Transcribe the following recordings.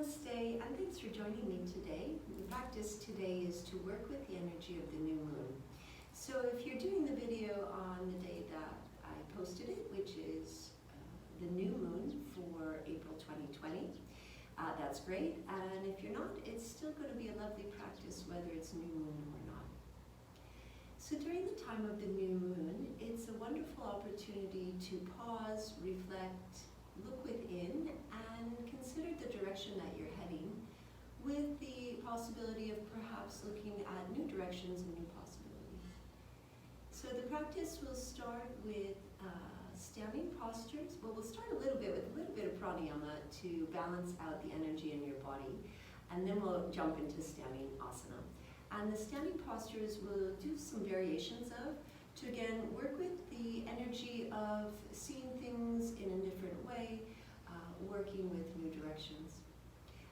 Namaste, and thanks for joining me today. The practice today is to work with the energy of the new moon. So if you're doing the video on the day that I posted it, which is the new moon for April 2020, that's great. And if you're not, it's still going to be a lovely practice whether it's new moon or not. So during the time of the new moon, it's a wonderful opportunity to pause, reflect, look within, and consider the direction that you're heading, with the possibility of perhaps looking at new directions and new possibilities. So the practice will start with standing postures. Well, we'll start a little bit with a little bit of pranayama to balance out the energy in your body, and then we'll jump into standing asana. And the standing postures we'll do some variations of, to again work with the energy of seeing things in a different way, working with new directions.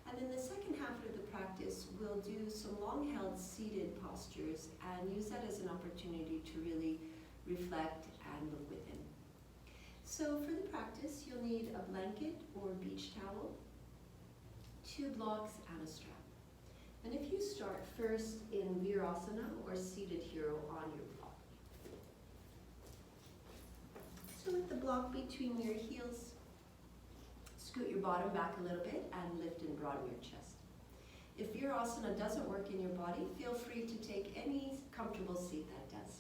And in the second half of the practice, we'll do some long-held seated postures and use that as an opportunity to really reflect and look within. So for the practice, you'll need a blanket or beach towel, 2 blocks, and a strap. And if you start first in Virasana or seated hero on your block. So with the block between your heels, scoot your bottom back a little bit and lift and broaden your chest. If Virasana doesn't work in your body, feel free to take any comfortable seat that does.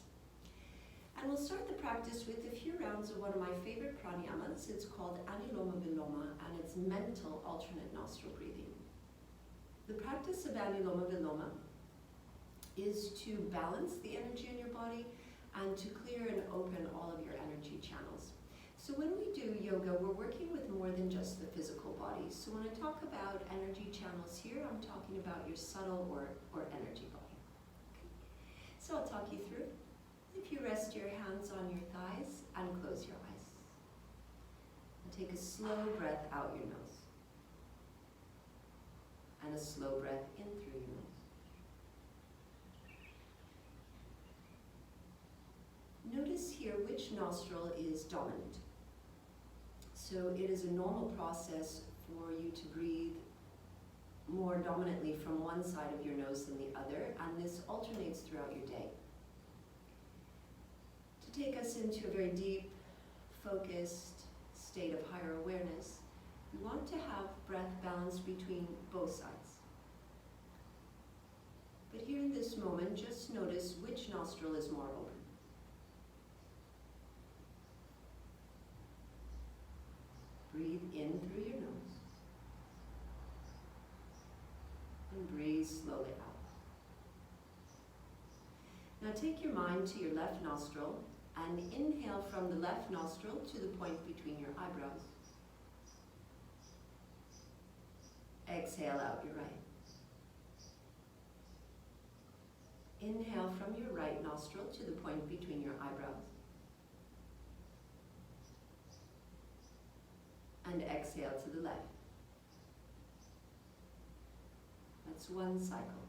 And we'll start the practice with a few rounds of one of my favorite pranayamas. It's called Anuloma Viloma, and it's mental alternate nostril breathing. The practice of Anuloma Viloma is to balance the energy in your body and to clear and open all of your energy channels. So when we do yoga, we're working with more than just the physical body. So when I talk about energy channels here, I'm talking about your subtle or energy body. Okay. So I'll talk you through. If you rest your hands on your thighs and close your eyes. And take a slow breath out your nose. And a slow breath in through your nose. Notice here which nostril is dominant. So it is a normal process for you to breathe more dominantly from one side of your nose than the other, and this alternates throughout your day. To take us into a very deep, focused state of higher awareness, you want to have breath balanced between both sides. But here in this moment, just notice which nostril is more open. Breathe in through your nose. And breathe slowly out. Now take your mind to your left nostril and inhale from the left nostril to the point between your eyebrows. Exhale out your right. Inhale from your right nostril to the point between your eyebrows. And exhale to the left. That's one cycle.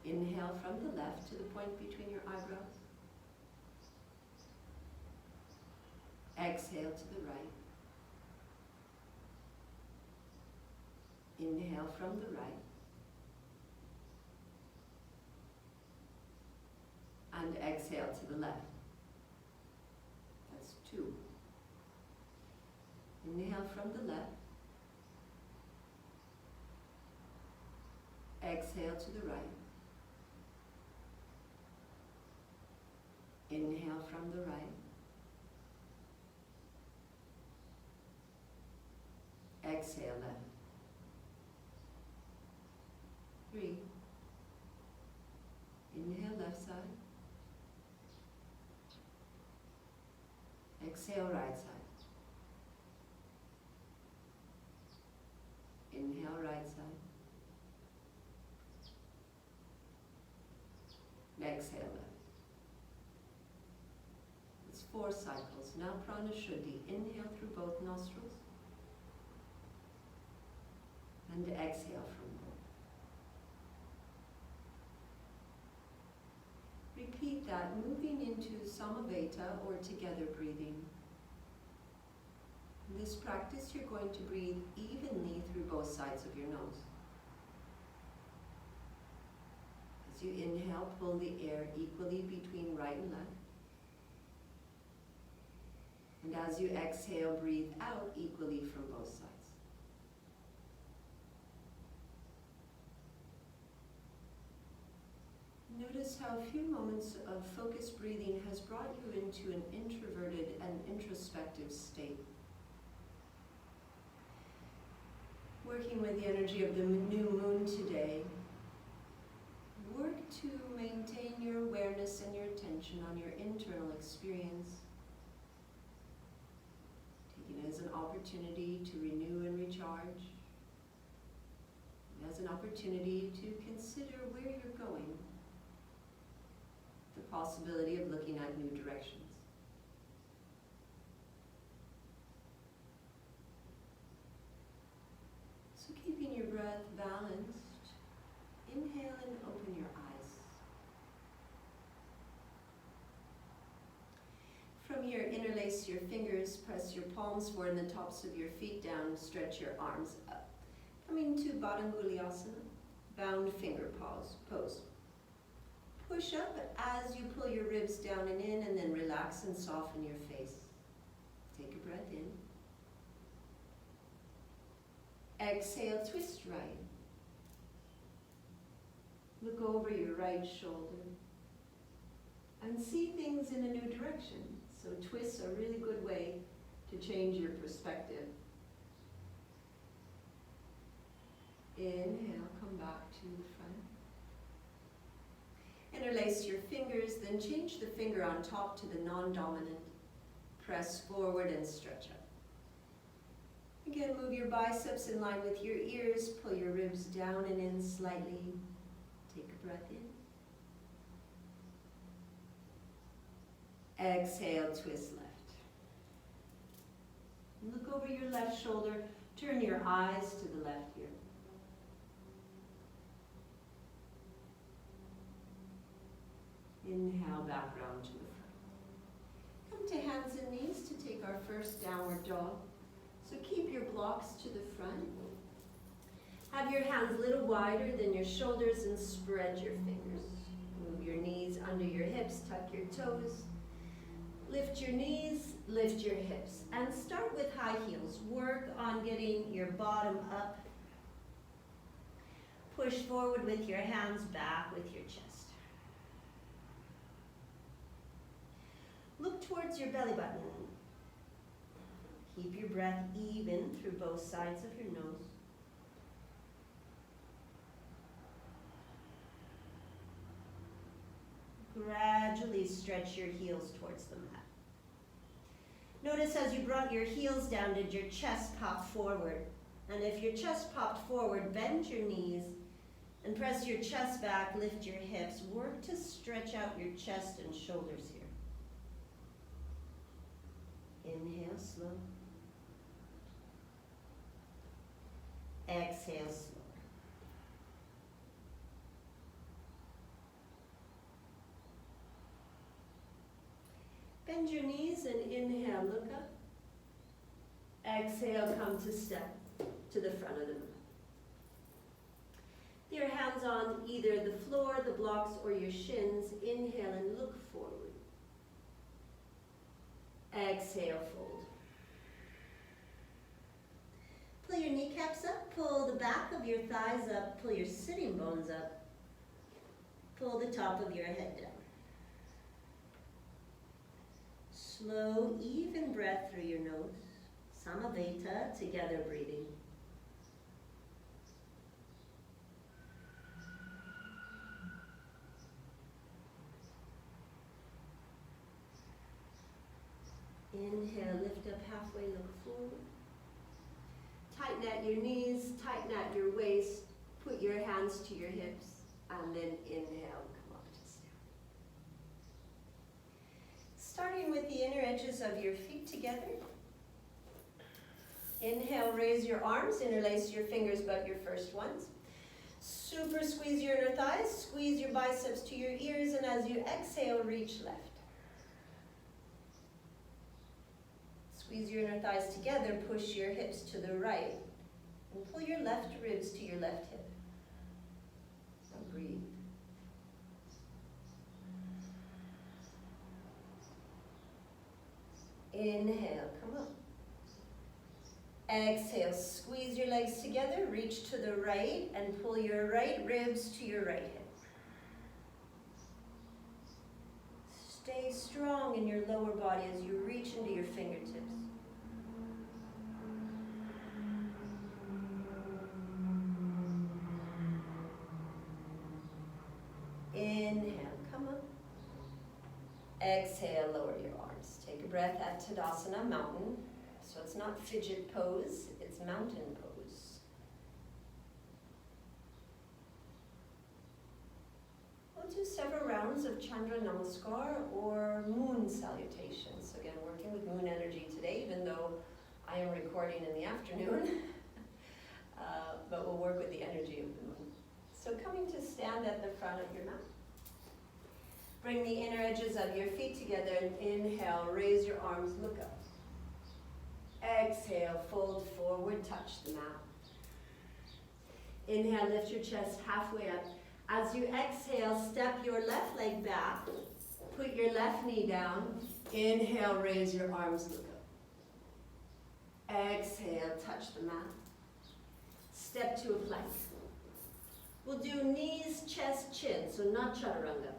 Inhale from the left to the point between your eyebrows. Exhale to the right. Inhale from the right. And exhale to the left. That's 2. Inhale from the left. Exhale to the right. Inhale from the right. Exhale left. 3. Inhale left side. Exhale right side. Inhale right side. Exhale left. It's 4 cycles. Now prana shuddhi. Inhale through both nostrils. And exhale from both. Repeat that, moving into samaveta or together breathing. In this practice, you're going to breathe evenly through both sides of your nose. As you inhale, pull the air equally between right and left. And as you exhale, breathe out equally from both sides. Notice how a few moments of focused breathing has brought you into an introverted and introspective state. Working with the energy of the new moon today, work to maintain your awareness and your attention on your internal experience, taking it as an opportunity to renew and recharge, and as an opportunity to consider where you're going, the possibility of looking at new directions. So keeping your breath balanced, inhale and open your eyes. From here, interlace your fingers, press your palms forward and the tops of your feet down, stretch your arms up. Coming to Baddha asana, bound finger pose. Push up as you pull your ribs down and in, and then relax and soften your face. Take a breath in. Exhale, twist right. Look over your right shoulder and see things in a new direction. So twists are a really good way to change your perspective. Inhale, come back to the front. Interlace your fingers, then change the finger on top to the non-dominant. Press forward and stretch up. Again, move your biceps in line with your ears, pull your ribs down and in slightly. Take a breath in. Exhale, twist left. Look over your left shoulder, turn your eyes to the left here. Inhale, back round to the front. Come to hands and knees to take our first downward dog. So keep your blocks to the front. Have your hands a little wider than your shoulders and spread your fingers. Move your knees under your hips, tuck your toes. Lift your knees, lift your hips. And start with high heels. Work on getting your bottom up. Push forward with your hands, back with your chest. Look towards your belly button. Keep your breath even through both sides of your nose. Gradually stretch your heels towards the mat. Notice as you brought your heels down, did your chest pop forward? And if your chest popped forward, bend your knees and press your chest back, lift your hips. Work to stretch out your chest and shoulders here. Inhale, slow. Exhale, slow. Bend your knees and inhale, look up. Exhale, come to step to the front of the mat. Your hands on either the floor, the blocks, or your shins. Inhale and look forward. Exhale, fold. Pull your kneecaps up, pull the back of your thighs up, pull your sitting bones up, pull the top of your head down. Slow, even breath through your nose. Samaveta, together breathing. Inhale, lift up halfway, look forward. Tighten at your knees, tighten at your waist. Put your hands to your hips, and then inhale, come up to stand. Starting with the inner edges of your feet together. Inhale, raise your arms, interlace your fingers, but your first ones. Super squeeze your inner thighs, squeeze your biceps to your ears, and as you exhale, reach left. Squeeze your inner thighs together, push your hips to the right. And pull your left ribs to your left hip. Now breathe. Inhale, come up. Exhale, squeeze your legs together, reach to the right, and pull your right ribs to your right hip. Stay strong in your lower body as you reach into your fingertips. Inhale, come up. Exhale, lower your arms. Take a breath at Tadasana, mountain. So it's not fidget pose, it's mountain pose. We'll do several rounds of Chandra Namaskar or moon salutations. So again, working with moon energy today, even though I am recording in the afternoon. But we'll work with the energy of the moon. So coming to stand at the front of your mat. Bring the inner edges of your feet together and inhale, raise your arms, look up. Exhale, fold forward, touch the mat. Inhale, lift your chest halfway up. As you exhale, step your left leg back. Put your left knee down. Inhale, raise your arms, look up. Exhale, touch the mat. Step to a plank. We'll do knees, chest, chin, so not chaturanga.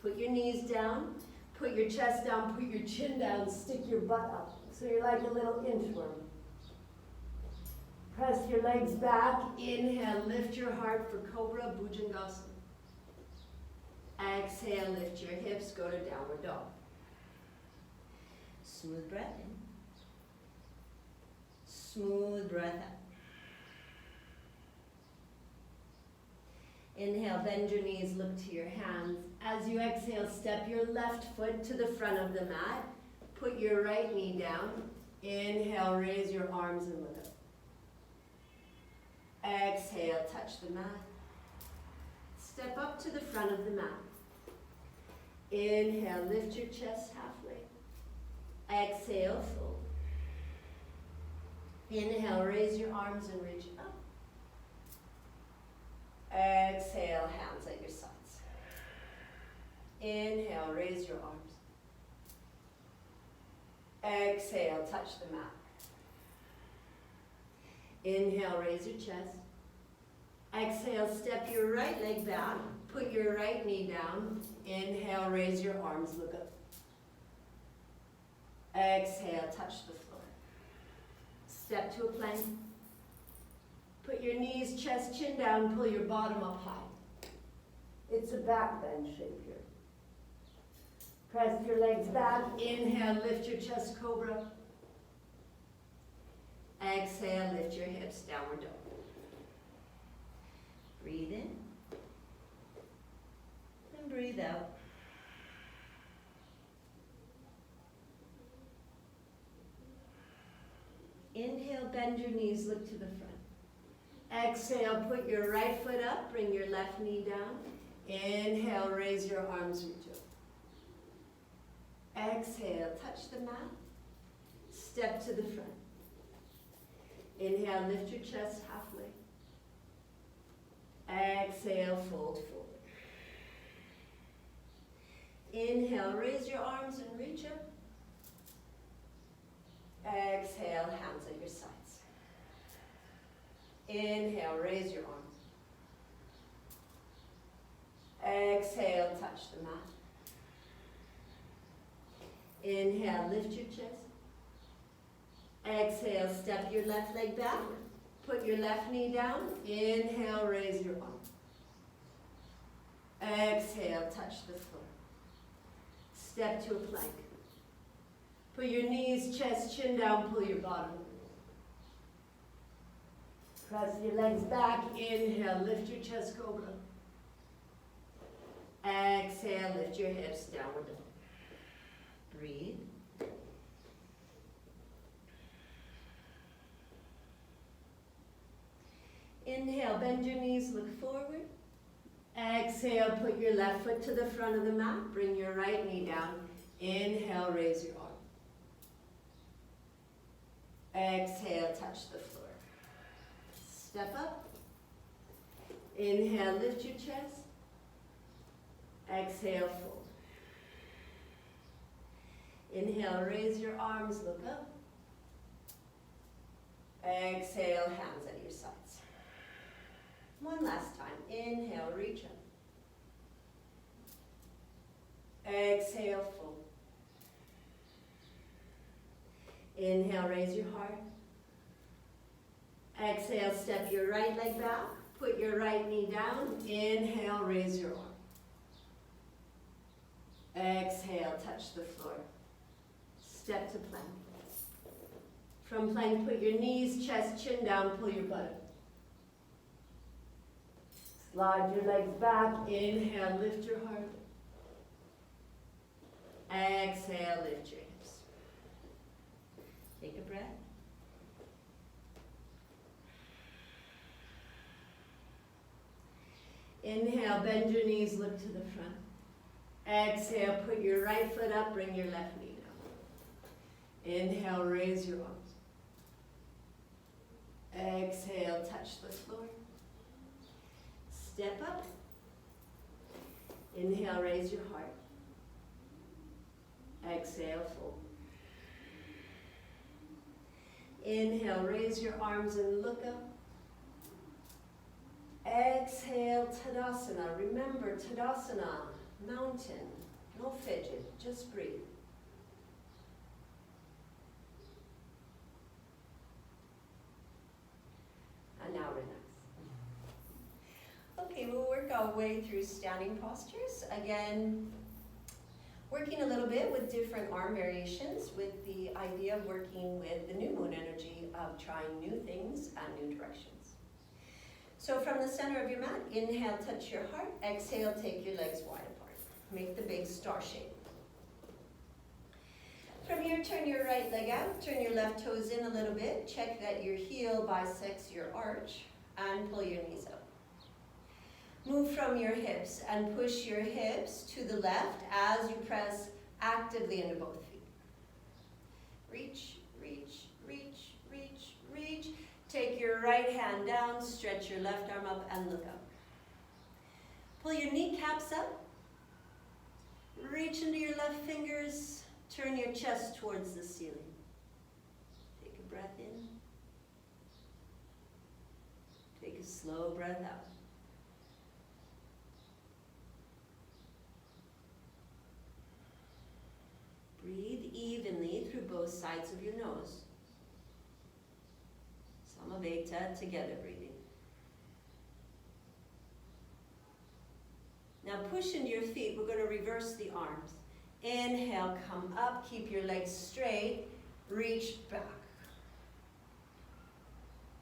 Put your knees down, put your chest down, put your chin down, stick your butt up. So you're like a little inchworm. Press your legs back. Inhale, lift your heart for Cobra Bhujangasana. Exhale, lift your hips, go to downward dog. Smooth breath in. Smooth breath out. Inhale, bend your knees, look to your hands. As you exhale, step your left foot to the front of the mat. Put your right knee down. Inhale, raise your arms and look up. Exhale, touch the mat. Step up to the front of the mat. Inhale, lift your chest halfway. Exhale, fold. Inhale, raise your arms and reach up. Exhale, hands at your sides. Inhale, raise your arms. Exhale, touch the mat. Inhale, raise your chest. Exhale, step your right leg back. Put your right knee down. Inhale, raise your arms, look up. Exhale, touch the floor. Step to a plank. Put your knees, chest, chin down, pull your bottom up high. It's a back bend shape here. Press your legs back. Inhale, lift your chest, cobra. Exhale, lift your hips, downward dog. Breathe in. And breathe out. Inhale, bend your knees, look to the front. Exhale, put your right foot up, bring your left knee down. Inhale, raise your arms, reach up. Exhale, touch the mat. Step to the front. Inhale, lift your chest halfway. Exhale, fold forward. Inhale, raise your arms and reach up. Exhale, hands at your sides. Inhale, raise your arms. Exhale, touch the mat. Inhale, lift your chest. Exhale, step your left leg back. Put your left knee down. Inhale, raise your arm. Exhale, touch the floor. Step to a plank. Put your knees, chest, chin down, pull your bottom. Press your legs back. Inhale, lift your chest, cobra. Exhale, lift your hips, downward dog. Breathe. Inhale, bend your knees, look forward. Exhale, put your left foot to the front of the mat. Bring your right knee down. Inhale, raise your arm. Exhale, touch the floor. Step up. Inhale, lift your chest. Exhale, fold. Inhale, raise your arms, look up. Exhale, hands at your sides. One last time. Inhale, reach up. Exhale, fold. Inhale, raise your heart. Exhale, step your right leg back. Put your right knee down. Inhale, raise your arm. Exhale, touch the floor. Step to plank. From plank, put your knees, chest, chin down, pull your butt up. Slide your legs back. Inhale, lift your heart. Exhale, lift your hips. Take a breath. Inhale, bend your knees, look to the front. Exhale, put your right foot up, bring your left knee down. Inhale, raise your arms. Exhale, touch the floor. Step up. Inhale, raise your heart. Exhale, fold. Inhale, raise your arms and look up. Exhale, Tadasana. Remember, Tadasana, mountain, no fidget, just breathe. And now relax. Okay, we'll work our way through standing postures. Again, working a little bit with different arm variations with the idea of working with the new moon energy of trying new things and new directions. So from the center of your mat, inhale, touch your heart. Exhale, take your legs wide apart. Make the big star shape. From here, turn your right leg out. Turn your left toes in a little bit. Check that your heel bisects your arch and pull your knees up. Move from your hips and push your hips to the left as you press actively into both feet. Reach, reach, reach, reach, reach. Take your right hand down, stretch your left arm up and look up. Pull your kneecaps up. Reach into your left fingers. Turn your chest towards the ceiling. Take a breath in. Take a slow breath out. Breathe evenly through both sides of your nose. Samaveta, together breathing. Now push into your feet. We're going to reverse the arms. Inhale, come up, keep your legs straight, reach back.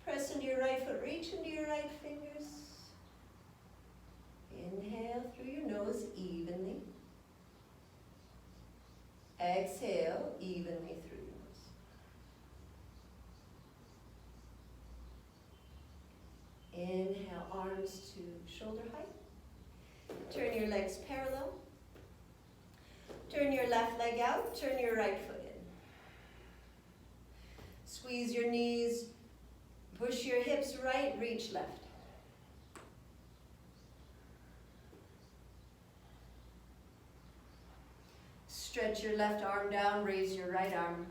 Press into your right foot, reach into your right fingers. Inhale through your nose evenly. Exhale evenly through your nose. Inhale, arms to shoulder height. Turn your legs parallel. Turn your left leg out, turn your right foot in. Squeeze your knees, push your hips right, reach left. Stretch your left arm down, raise your right arm.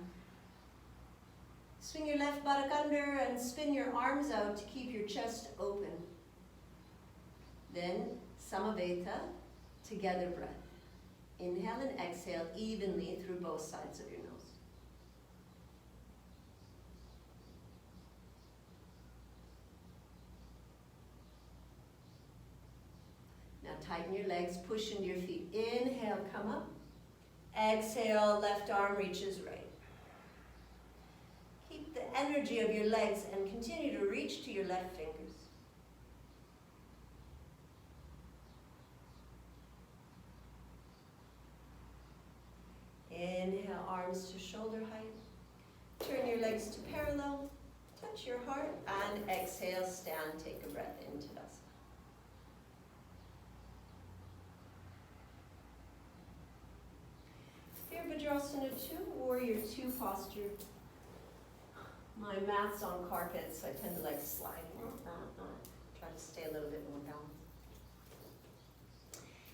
Swing your left buttock under and spin your arms out to keep your chest open. Then, Samaveta, together breath. Inhale and exhale evenly through both sides of your nose. Now tighten your legs, push into your feet. Inhale, come up. Exhale, left arm reaches right. Keep the energy of your legs and continue to reach to your left fingers. Inhale, arms to shoulder height. Turn your legs to parallel. Touch your heart and exhale, stand, take a breath into Tadasana. Virabhadrasana 2, Warrior 2 posture. My mat's on carpet, so I tend to like slide. to stay a little bit more balanced.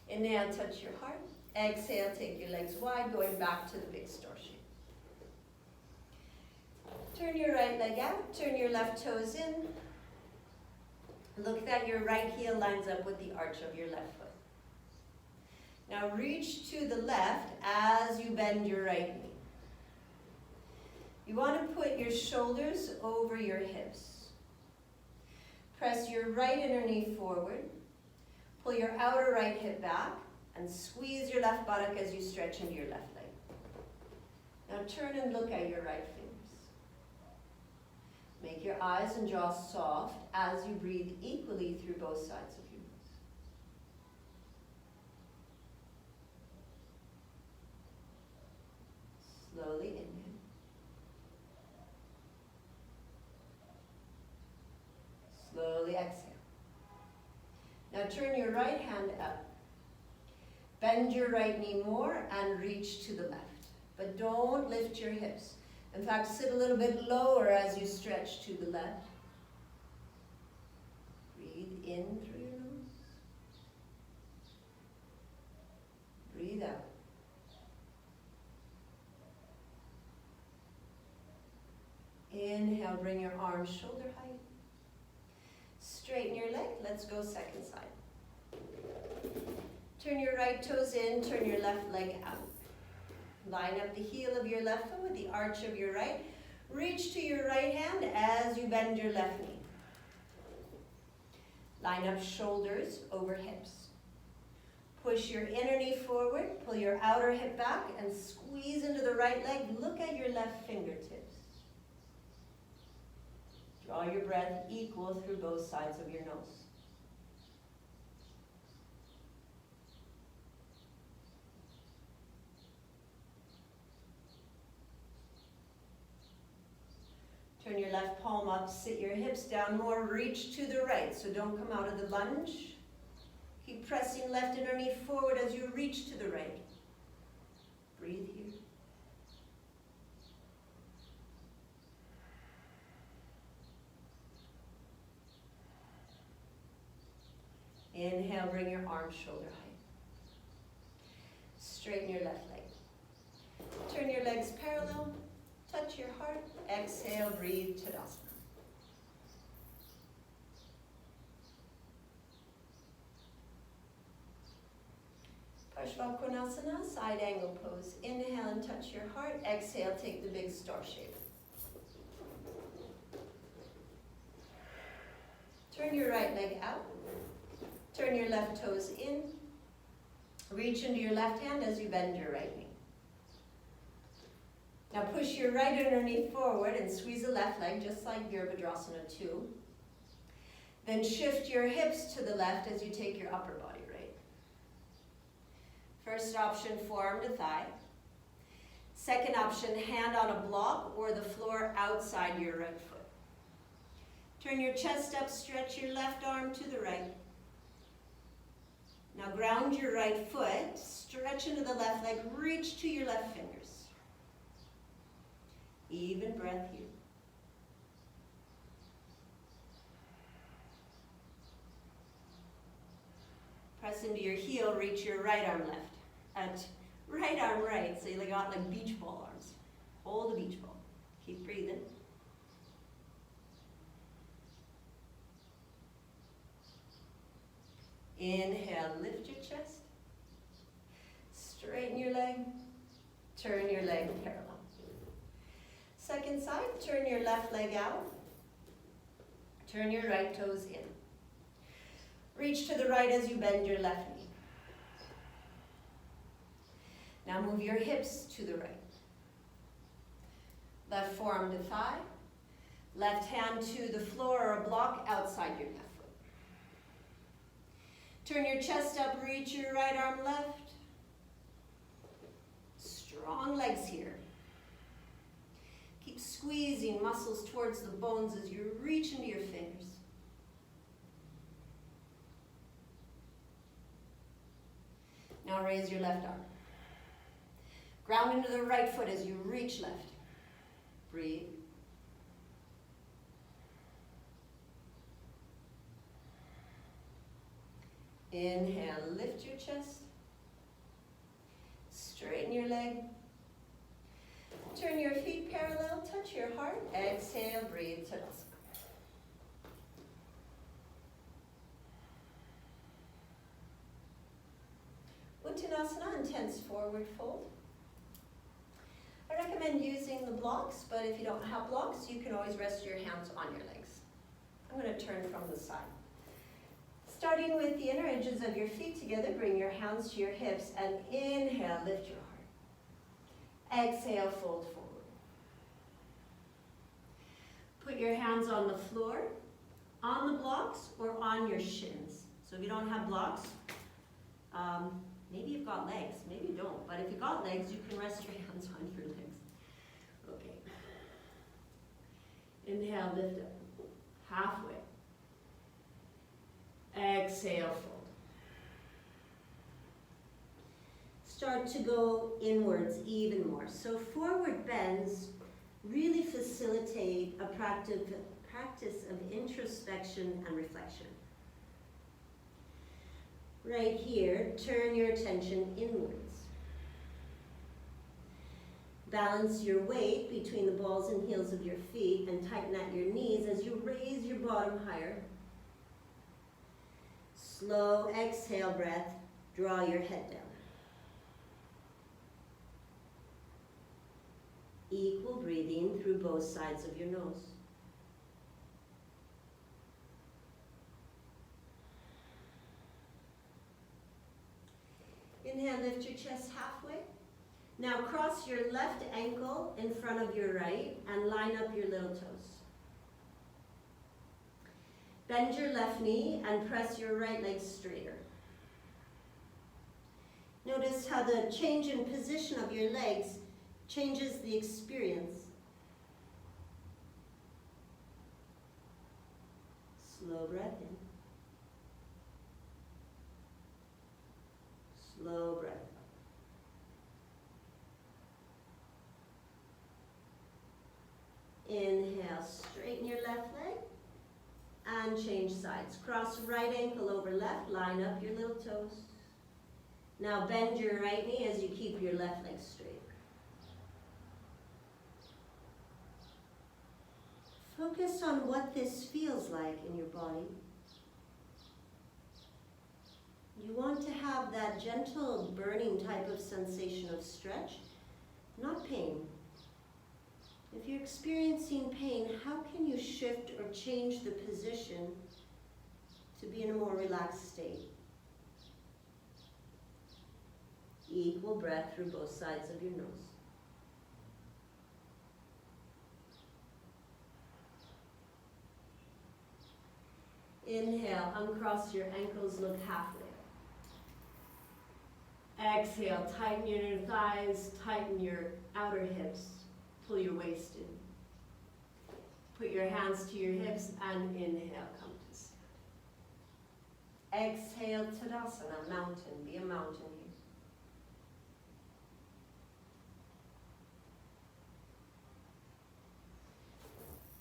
Inhale, touch your heart. Exhale, take your legs wide, going back to the big star shape. Turn your right leg out, turn your left toes in. Look that your right heel lines up with the arch of your left foot. Now reach to the left as you bend your right knee. You want to put your shoulders over your hips. Press your right inner knee forward. Pull your outer right hip back and squeeze your left buttock as you stretch into your left leg. Now turn and look at your right fingers. Make your eyes and jaw soft as you breathe equally through both sides of your nose. Slowly inhale. Slowly exhale. Now turn your right hand up. Bend your right knee more and reach to the left. But don't lift your hips. In fact, sit a little bit lower as you stretch to the left. Breathe in through your nose. Breathe out. Inhale, bring your arms shoulder height. Straighten your leg. Let's go second side. Turn your right toes in, turn your left leg out. Line up the heel of your left foot with the arch of your right. Reach to your right hand as you bend your left knee. Line up shoulders over hips. Push your inner knee forward, pull your outer hip back, and squeeze into the right leg. Look at your left fingertips. Draw your breath equal through both sides of your nose. Turn your left palm up, sit your hips down more, reach to the right, so don't come out of the lunge. Keep pressing left inner knee forward as you reach to the right. Breathe here. Inhale, bring your arms shoulder height. Straighten your left leg. Turn your legs parallel. Touch your heart. Exhale, breathe, Tadasana. Parshvakonasana, side angle pose. Inhale and touch your heart. Exhale, take the big star shape. Turn your right leg out. Turn your left toes in. Reach into your left hand as you bend your right knee. Now push your right inner knee forward and squeeze the left leg, just like Virabhadrasana 2. Then shift your hips to the left as you take your upper body right. First option, forearm to thigh. Second option, hand on a block or the floor outside your right foot. Turn your chest up, stretch your left arm to the right. Now ground your right foot, stretch into the left leg, reach to your left fingers. Even breath here. Press into your heel, reach your right arm left. Right arm right, so you got like beach ball arms. Hold the beach ball. Keep breathing. Inhale, lift your chest. Straighten your leg. Turn your leg parallel. Second side, turn your left leg out. Turn your right toes in. Reach to the right as you bend your left knee. Now move your hips to the right. Left forearm to thigh. Left hand to the floor or a block outside your left foot. Turn your chest up, reach your right arm left. Strong legs here. Keep squeezing muscles towards the bones as you reach into your fingers. Now raise your left arm. Ground into the right foot as you reach left. Breathe. Inhale, lift your chest. Straighten your leg. Turn your feet parallel, touch your heart. Exhale, breathe, Tadasana. Uttanasana, intense forward fold. I recommend using the blocks, but if you don't have blocks, you can always rest your hands on your legs. I'm going to turn from the side. Starting with the inner edges of your feet together, bring your hands to your hips and inhale, lift your heart. Exhale, fold forward. Put your hands on the floor, on the blocks, or on your shins. So if you don't have blocks, maybe you've got legs, maybe you don't, but if you've got legs, you can rest your hands on your legs. Okay. Inhale, lift up, halfway. Exhale, fold. Start to go inwards even more. So forward bends really facilitate a practice of introspection and reflection. Right here, turn your attention inwards. Balance your weight between the balls and heels of your feet and tighten at your knees as you raise your bottom higher. Slow exhale breath, draw your head down. Equal breathing through both sides of your nose. Inhale, lift your chest halfway. Now cross your left ankle in front of your right and line up your little toes. Bend your left knee and press your right leg straighter. Notice how the change in position of your legs changes the experience. Slow breath in. Slow breath out. Inhale, straighten your left leg and change sides. Cross right ankle over left, line up your little toes. Now bend your right knee as you keep your left leg straight. Focus on what this feels like in your body. You want to have that gentle burning type of sensation of stretch, not pain. If you're experiencing pain, how can you shift or change the position to be in a more relaxed state? Equal breath through both sides of your nose. Inhale, uncross your ankles, look halfway. Exhale, tighten your inner thighs, tighten your outer hips, pull your waist in. Put your hands to your hips and inhale, come to stand. Exhale, Tadasana, mountain, be a mountain here.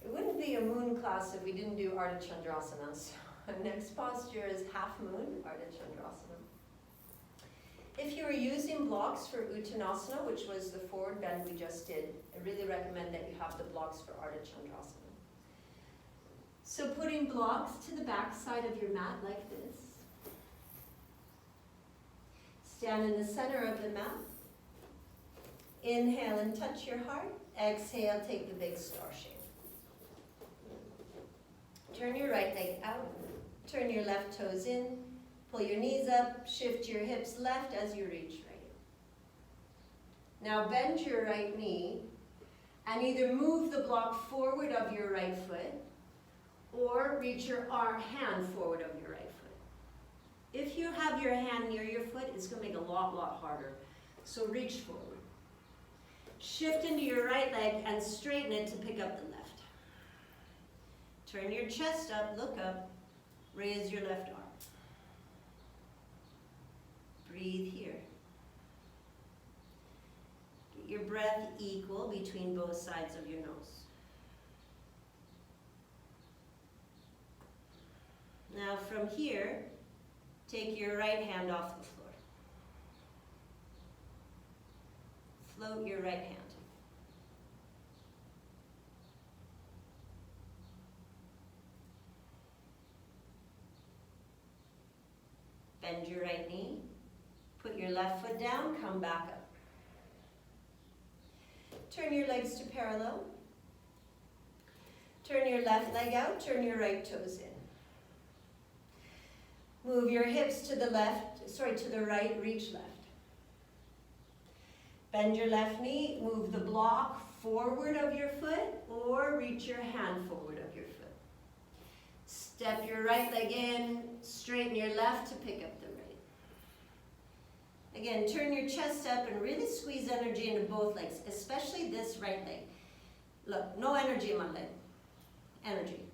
It wouldn't be a moon class if we didn't do Ardha Chandrasana. So next posture is half moon, Ardha Chandrasana. If you were using blocks for Uttanasana, which was the forward bend we just did, I really recommend that you have the blocks for Ardha Chandrasana. So putting blocks to the back side of your mat like this. Stand in the center of the mat. Inhale and touch your heart. Exhale, take the big star shape. Turn your right leg out. Turn your left toes in. Pull your knees up, shift your hips left as you reach right. Now bend your right knee and either move the block forward of your right foot or reach your hand forward of your right foot. If you have your hand near your foot, it's going to make a lot harder. So reach forward. Shift into your right leg and straighten it to pick up the left. Turn your chest up, look up, raise your left arm. Breathe here. Get your breath equal between both sides of your nose. Now from here, Take your right hand off the floor. Float your right hand. Bend your right knee. Put your left foot down, come back up. Turn your legs to parallel. Turn your left leg out, turn your right toes in. Move your hips to the right, reach left. Bend your left knee, move the block forward of your foot or reach your hand forward of your foot. Step your right leg in, straighten your left to pick up the right. Again, turn your chest up and really squeeze energy into both legs, especially this right leg. Look, no energy in my leg. Energy.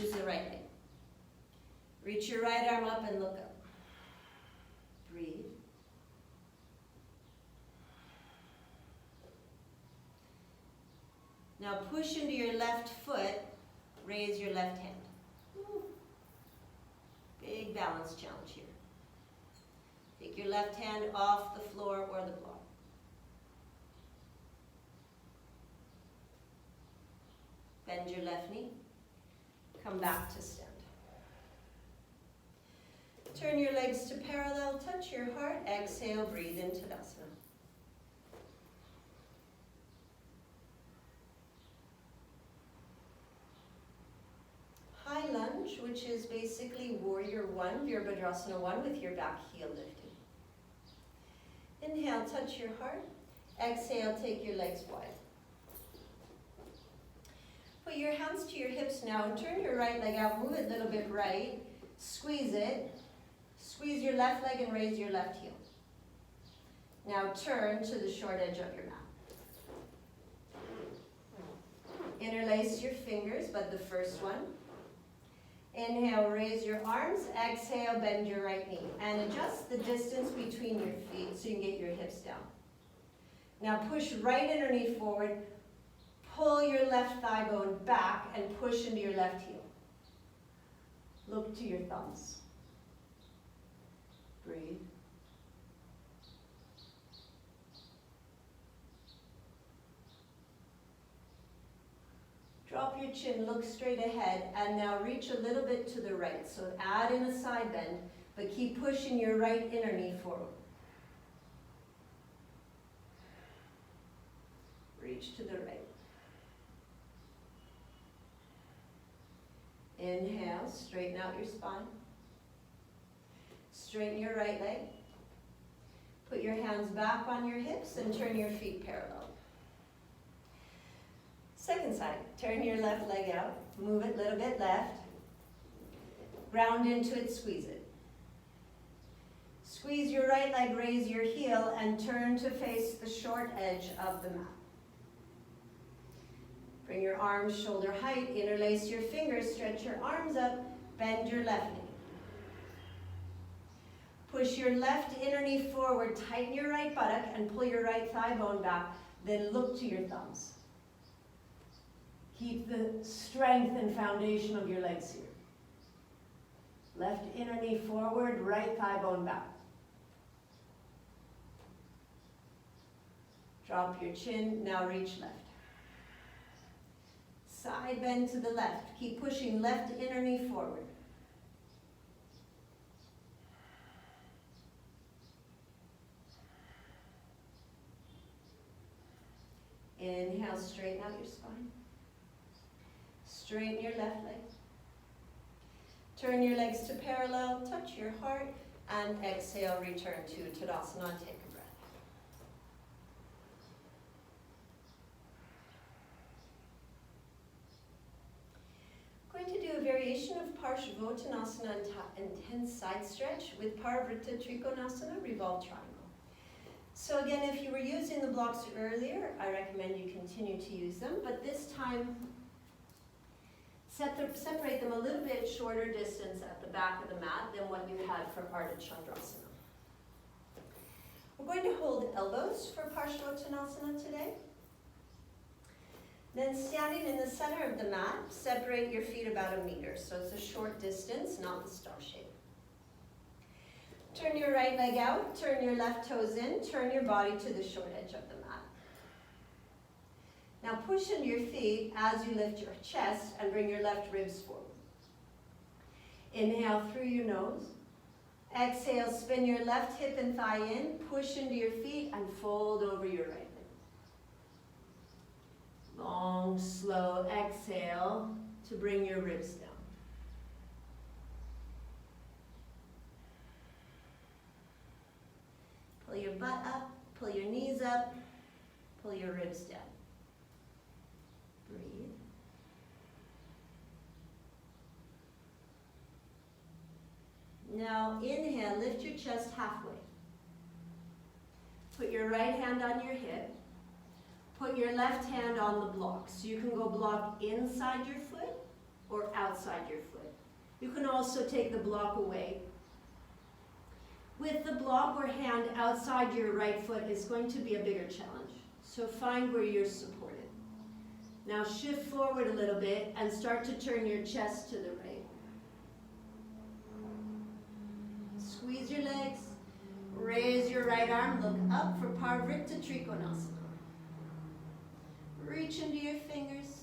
Use the right leg. Reach your right arm up and look up. Breathe. Now push into your left foot, raise your left hand. Big balance challenge here. Take your left hand off the floor or the block. Bend your left knee. Come back to stand. Turn your legs to parallel, touch your heart, exhale, breathe into Tadasana. High lunge, which is basically warrior one, Virabhadrasana 1 with your back heel lifted. Inhale, touch your heart. Exhale, take your legs wide. Put your hands to your hips now and turn your right leg out. Move it a little bit right. Squeeze it. Squeeze your left leg and raise your left heel. Now turn to the short edge of your mat. Interlace your fingers, but the first one. Inhale, raise your arms. Exhale, bend your right knee. And adjust the distance between your feet so you can get your hips down. Now push right inner knee forward. Pull your left thigh bone back and push into your left heel. Look to your thumbs. Breathe. Drop your chin, look straight ahead, and now reach a little bit to the right. So add in a side bend, but keep pushing your right inner knee forward. Reach to the right. Inhale, straighten out your spine. Straighten your right leg. Put your hands back on your hips and turn your feet parallel. Second side, turn your left leg out. Move it a little bit left. Ground into it, squeeze it. Squeeze your right leg, raise your heel, and turn to face the short edge of the mat. Bring your arms shoulder height, interlace your fingers, stretch your arms up, bend your left knee. Push your left inner knee forward, tighten your right buttock, and pull your right thigh bone back, then look to your thumbs. Keep the strength and foundation of your legs here. Left inner knee forward, right thigh bone back. Drop your chin, now reach left. Side bend to the left. Keep pushing left inner knee forward. Inhale, straighten out your spine. Straighten your left leg. Turn your legs to parallel, touch your heart, and exhale, return to Tadasana. Take a breath. Going to do a variation of Parsvottanasana, intense side stretch, with Parivrtta Trikonasana, revolved triangle. So again, if you were using the blocks earlier, I recommend you continue to use them, but this time separate them a little bit shorter distance at the back of the mat than what you had for Ardha Chandrasana. We're going to hold elbows for Parsvottanasana today. Then standing in the center of the mat, separate your feet about 1 meter. So it's a short distance, not the star shape. Turn your right leg out, turn your left toes in, turn your body to the short edge of the mat. Now push into your feet as you lift your chest and bring your left ribs forward. Inhale through your nose. Exhale, spin your left hip and thigh in, push into your feet and fold over your right leg. Long, slow exhale to bring your ribs down. Pull your butt up, pull your knees up, pull your ribs down. Breathe. Now inhale, lift your chest halfway. Put your right hand on your hip. Put your left hand on the block. So you can go block inside your foot or outside your foot. You can also take the block away. With the block or hand outside your right foot is going to be a bigger challenge. So find where you're supported. Now shift forward a little bit and start to turn your chest to the right. Squeeze your legs. Raise your right arm. Look up for Parvrita Trikonasana. Reach into your fingers.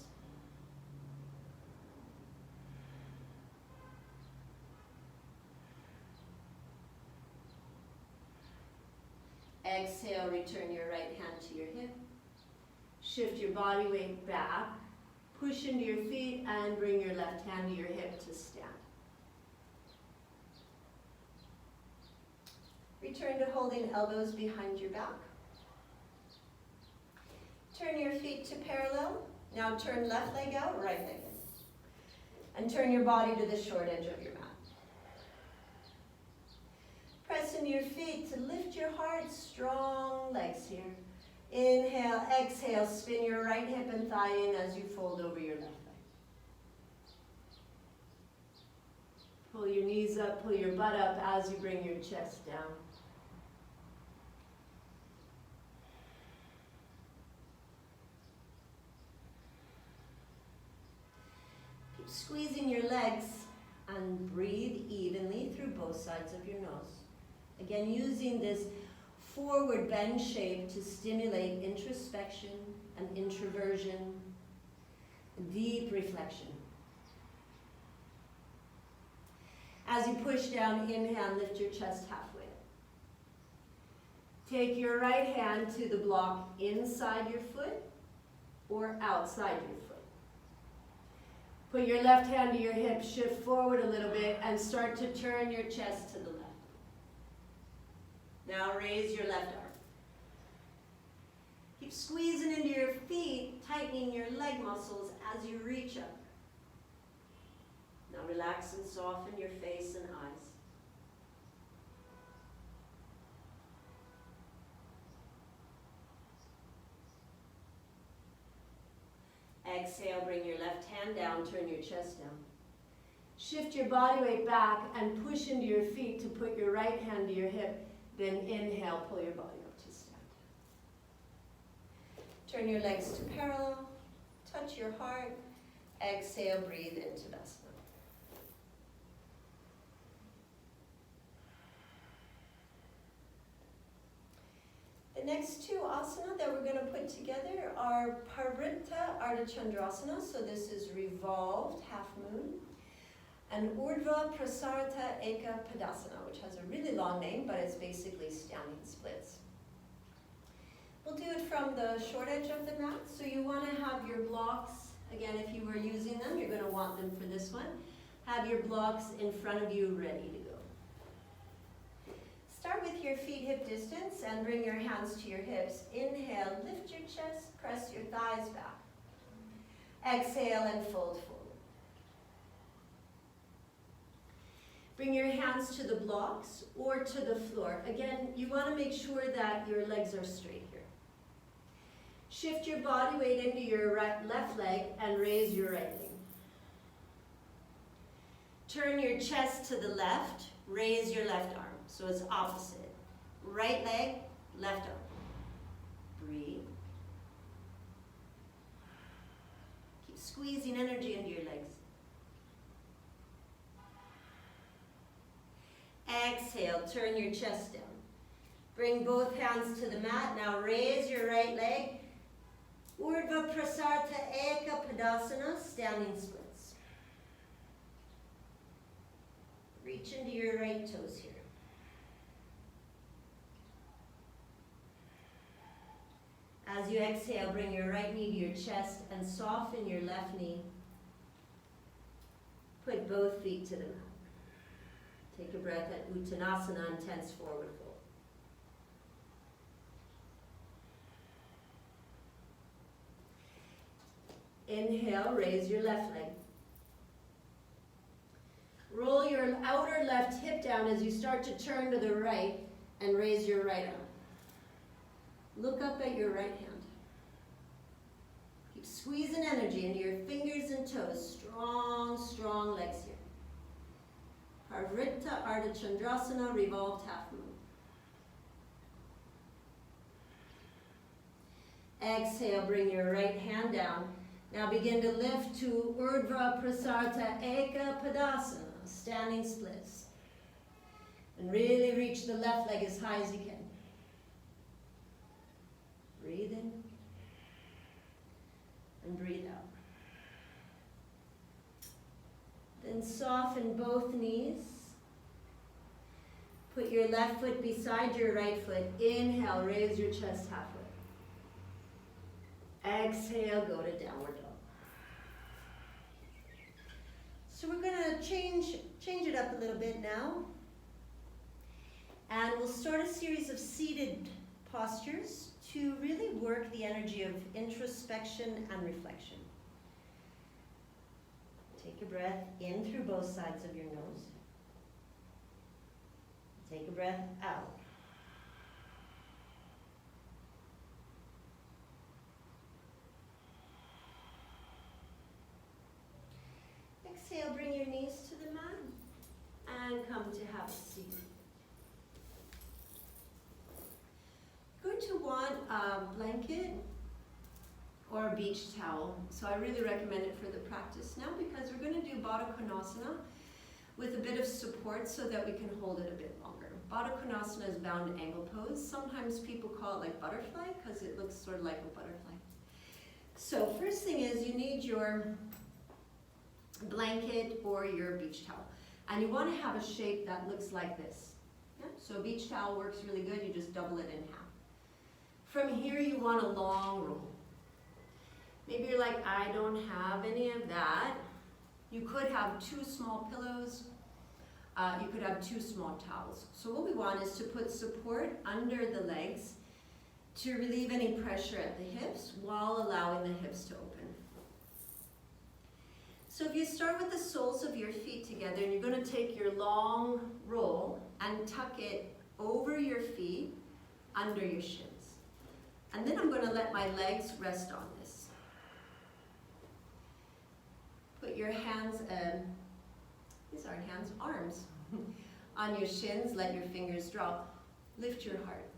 Exhale, return your right hand to your hip. Shift your body weight back. Push into your feet and bring your left hand to your hip to stand. Return to holding elbows behind your back. Turn your feet to parallel. Now turn left leg out, right leg in. And turn your body to the short edge of your mat. Press into your feet to lift your heart, strong legs here. Inhale, exhale, spin your right hip and thigh in as you fold over your left leg. Pull your knees up, pull your butt up as you bring your chest down. Keep squeezing your legs and breathe evenly through both sides of your nose. Again, using this forward bend shape to stimulate introspection and introversion, deep reflection. As you push down, inhale, lift your chest halfway. Take your right hand to the block inside your foot or outside your foot. Put your left hand to your hip, shift forward a little bit, and start to turn your chest to the left. Now raise your left arm. Keep squeezing into your feet, tightening your leg muscles as you reach up. Now relax and soften your face and eyes. Exhale, bring your left hand down, turn your chest down. Shift your body weight back and push into your feet to put your right hand to your hip. Then inhale, pull your body up to stand. Turn your legs to parallel, touch your heart. Exhale, breathe into Tadasana. The next two asana that we're going to put together are Parvrita Ardhachandrasana, so this is revolved half moon, and Urdhva Prasarita Eka Padasana, which has a really long name, but it's basically standing splits. We'll do it from the short edge of the mat, so you want to have your blocks, again, if you were using them, you're going to want them for this one. Have your blocks in front of you ready to go. Start with your feet hip distance and bring your hands to your hips. Inhale, lift your chest, press your thighs back. Exhale and fold forward. Bring your hands to the blocks or to the floor. Again, you want to make sure that your legs are straight here. Shift your body weight into your left leg and raise your right leg. Turn your chest to the left, raise your left arm. So it's opposite. Right leg, left arm. Breathe. Keep squeezing energy into your legs. exhale, turn your chest down. Bring both hands to the mat. Now raise your right leg. Urdhva Prasarta Eka Padasana, standing splits. Reach into your right toes here. As you exhale, bring your right knee to your chest and soften your left knee. Put both feet to the mat. Take a breath at Uttanasana, intense forward fold. Inhale, raise your left leg. Roll your outer left hip down as you start to turn to the right and raise your right arm. Look up at your right hand. Keep squeezing energy into your fingers and toes. Strong, strong legs here. Parvrita Ardha Chandrasana, revolved half moon. Exhale, bring your right hand down. Now begin to lift to Urdhva Prasarta Eka Padasana, standing splits. And really reach the left leg as high as you can. Breathe in and breathe out. Then soften both knees. Put your left foot beside your right foot. Inhale, raise your chest halfway. Exhale, go to downward dog. So we're going to change it up a little bit now. And we'll start a series of seated postures to really work the energy of introspection and reflection. Take a breath in through both sides of your nose. Take a breath out. Exhale, bring your knees to the mat and come to have a seat. You're going to want a blanket or a beach towel. So I really recommend it for the practice now because we're going to do Baddha Konasana with a bit of support so that we can hold it a bit longer. Baddha Konasana is bound angle pose. Sometimes people call it like butterfly because it looks sort of like a butterfly. So first thing is you need your blanket or your beach towel. And you want to have a shape that looks like this. Yeah? So a beach towel works really good. You just double it in half. From here you want a long roll. Maybe you're like, I don't have any of that. You could have 2 small pillows. You could have 2 small towels. So what we want is to put support under the legs to relieve any pressure at the hips while allowing the hips to open. So if you start with the soles of your feet together and you're going to take your long roll and tuck it over your feet, under your shins. And then I'm going to let my legs rest on this. Put your hands, these aren't hands, arms, on your shins, let your fingers drop. Lift your heart.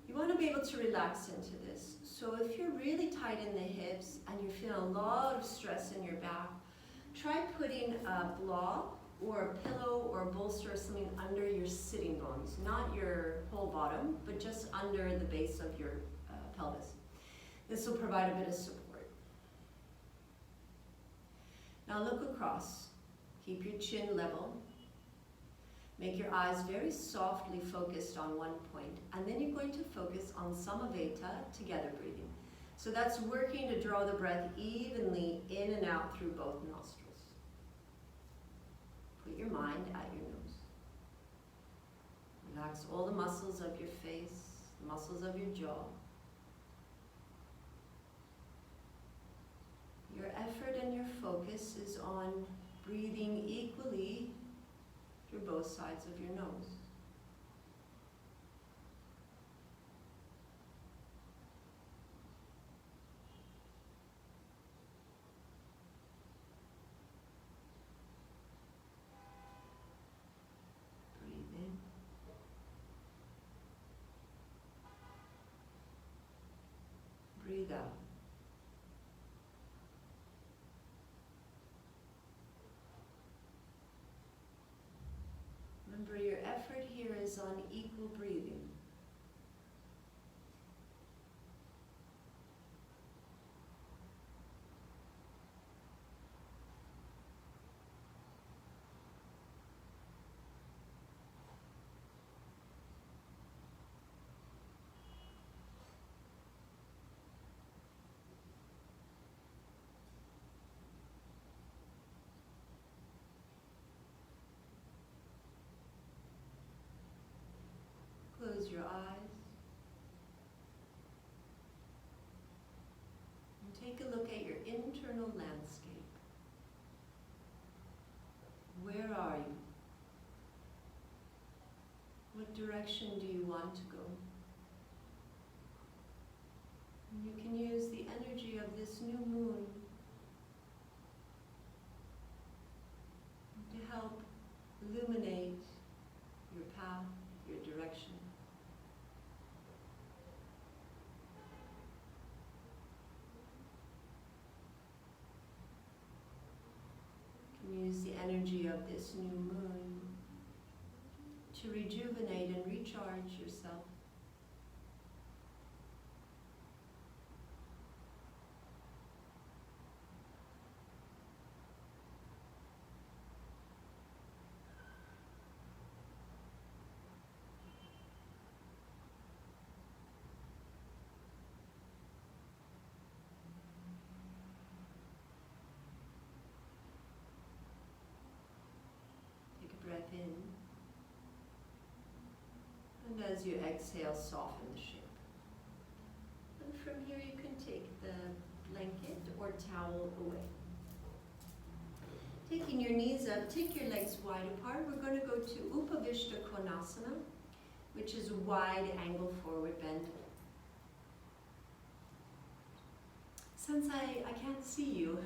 You want to be able to relax into this. So if you're really tight in the hips and you're feeling a lot of stress in your back, try putting a block or a pillow or a bolster or something under your sitting bones, not your whole bottom, but just under the base of your pelvis. This will provide a bit of support. Now look across. Keep your chin level. Make your eyes very softly focused on one point, and then you're going to focus on Samaveta, together breathing. So that's working to draw the breath evenly in and out through both nostrils. Put your mind at your nose. Relax all the muscles of your face, the muscles of your jaw. Your effort and your focus is on breathing equally through both sides of your nose. Breathe in. Breathe out. on equal breathing. Close your eyes and take a look at your internal landscape. Where are you? What direction do you want to go? And you can use the energy of this new moon to help illuminate your path, your direction. You can use the energy of this new moon to rejuvenate and recharge yourself. Breath in, and as you exhale, soften the shape. And from here you can take the blanket or towel away. Taking your knees up, take your legs wide apart. We're going to go to Upavishta Konasana, which is a wide angle forward bend. Since I can't see you,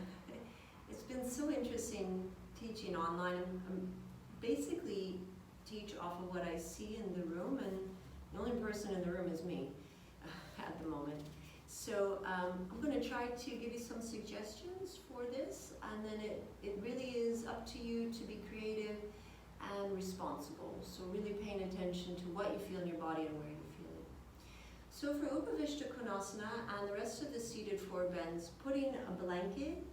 it's been so interesting teaching online. I'm basically teach off of what I see in the room, and the only person in the room is me at the moment. So I'm going to try to give you some suggestions for this, and then it really is up to you to be creative and responsible. So really paying attention to what you feel in your body and where you feel it. So for Upavishta Konasana and the rest of the seated forward bends, putting a blanket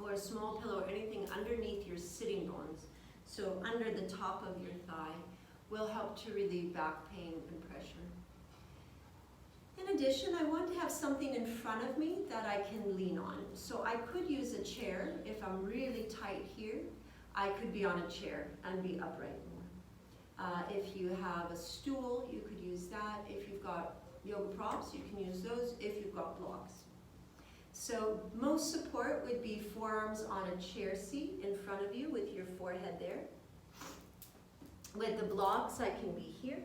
or a small pillow or anything underneath your sitting bones, so under the top of your thigh, will help to relieve back pain and pressure. In addition, I want to have something in front of me that I can lean on. So I could use a chair. If I'm really tight here, I could be on a chair and be upright more. If you have a stool, you could use that. If you've got yoga props, you can use those if you've got blocks. So most support would be forearms on a chair seat in front of you with your forehead there. With the blocks, I can be here.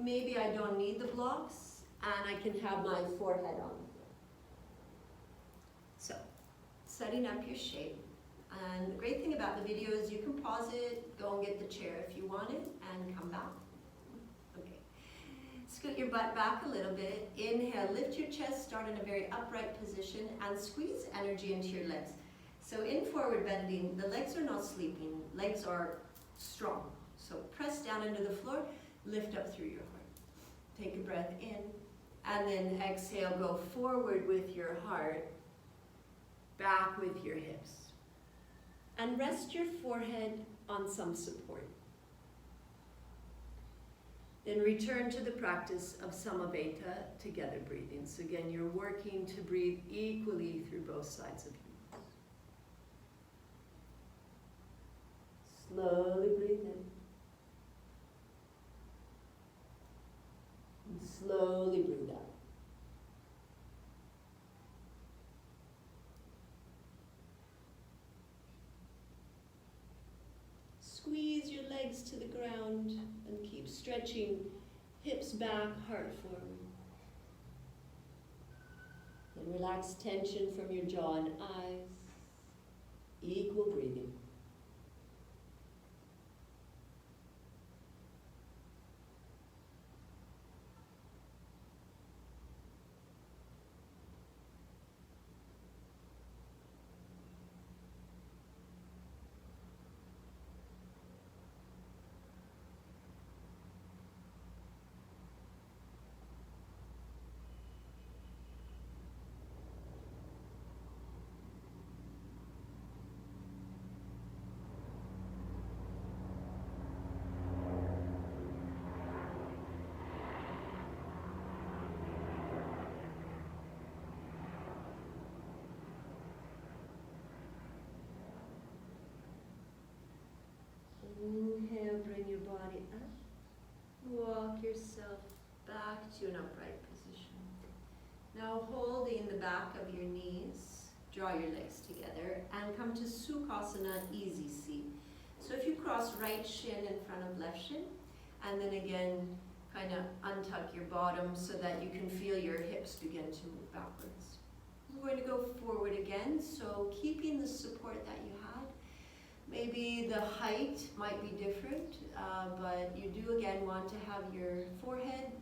Maybe I don't need the blocks and I can have my forehead on the floor. So, setting up your shape. And the great thing about the video is you can pause it, go and get the chair if you want it, and come back. Okay. Scoot your butt back a little bit. Inhale, lift your chest, start in a very upright position, and squeeze energy into your legs. So in forward bending, the legs are not sleeping, legs are strong. So press down into the floor, lift up through your heart. Take a breath in, and then exhale, go forward with your heart, back with your hips. And rest your forehead on some support. Then return to the practice of Samaveta, together breathing. So again, you're working to breathe equally through both sides of you. Slowly breathe in. And slowly breathe out. Squeeze your legs to the ground and keep stretching, hips back, heart forward. And relax tension from your jaw and eyes. Equal breathing. inhale, bring your body up. Walk yourself back to an upright position. Now holding the back of your knees, draw your legs together and come to Sukhasana, easy seat. So if you cross right shin in front of left shin, and then again, kind of untuck your bottom so that you can feel your hips begin to move backwards. We're going to go forward again, so keeping the support that you had. Maybe the height might be different, but you do again want to have your forehead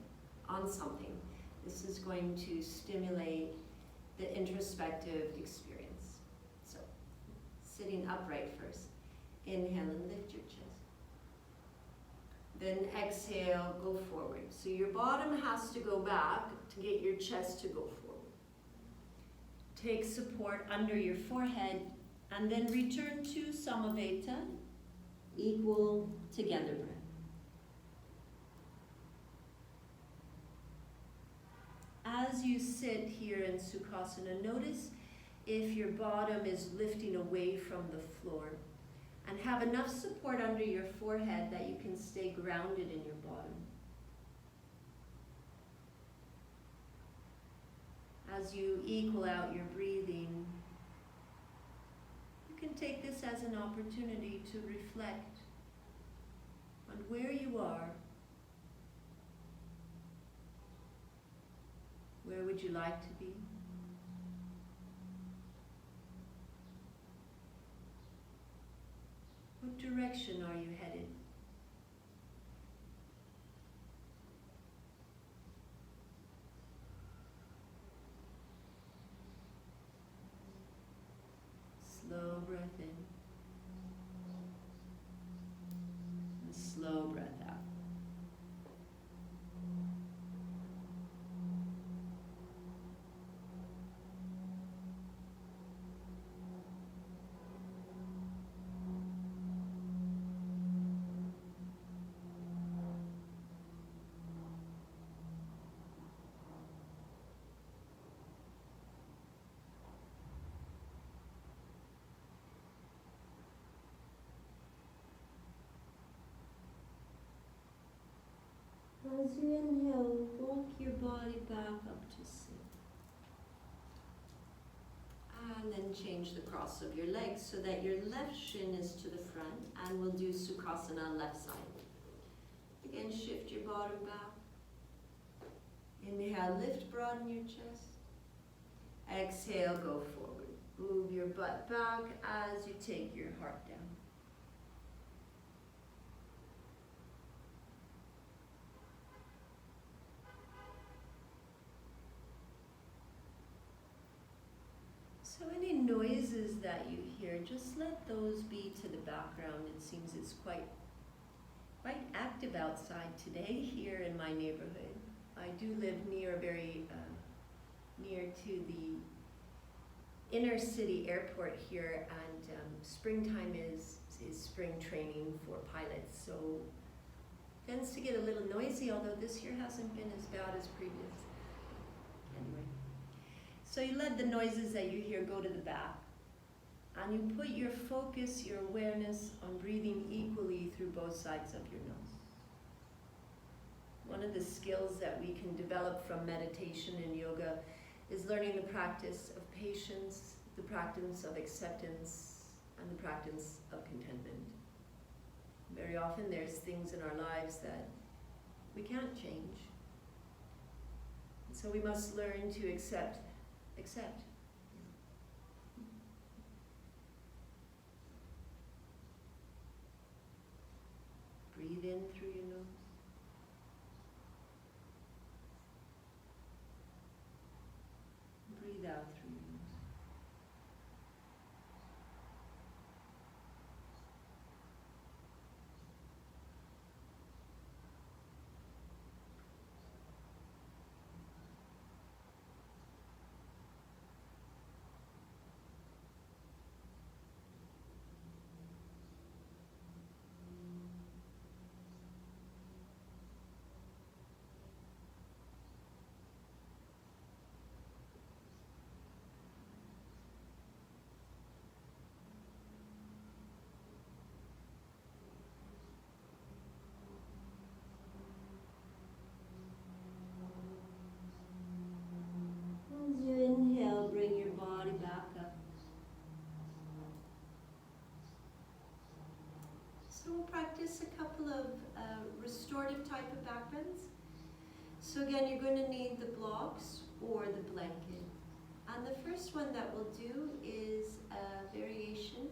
on something. This is going to stimulate the introspective experience. So, sitting upright first. Inhale and lift your chest. Then exhale, go forward. So your bottom has to go back to get your chest to go forward. Take support under your forehead and then return to Samaveta, equal together breath. As you sit here in Sukhasana, notice if your bottom is lifting away from the floor, and have enough support under your forehead that you can stay grounded in your bottom. As you equal out your breathing, you can take this as an opportunity to reflect on where you are. Where would you like to be? What direction are you headed? Slow breath in and slow breath out. As you inhale, walk your body back up to sit. And then change the cross of your legs so that your left shin is to the front, and we'll do Sukhasana left side. Again, shift your bottom back. Inhale, lift, broaden your chest. Exhale, go forward. Move your butt back as you take your heart down. So any noises that you hear, just let those be to the background. It seems it's quite active outside today here in my neighborhood. I do live near near to the inner city airport here, and springtime is spring training for pilots, so it tends to get a little noisy, although this year hasn't been as bad as previous. Anyway. So you let the noises that you hear go to the back, and you put your focus, your awareness on breathing equally through both sides of your nose. One of the skills that we can develop from meditation and yoga is learning the practice of patience, the practice of acceptance, and the practice of contentment. Very often there's things in our lives that we can't change. And so we must learn to accept. Breathe in through your nose. Breathe out through your nose. So we'll practice a couple of restorative type of back bends. So again, you're going to need the blocks or the blanket. And the first one that we'll do is a variation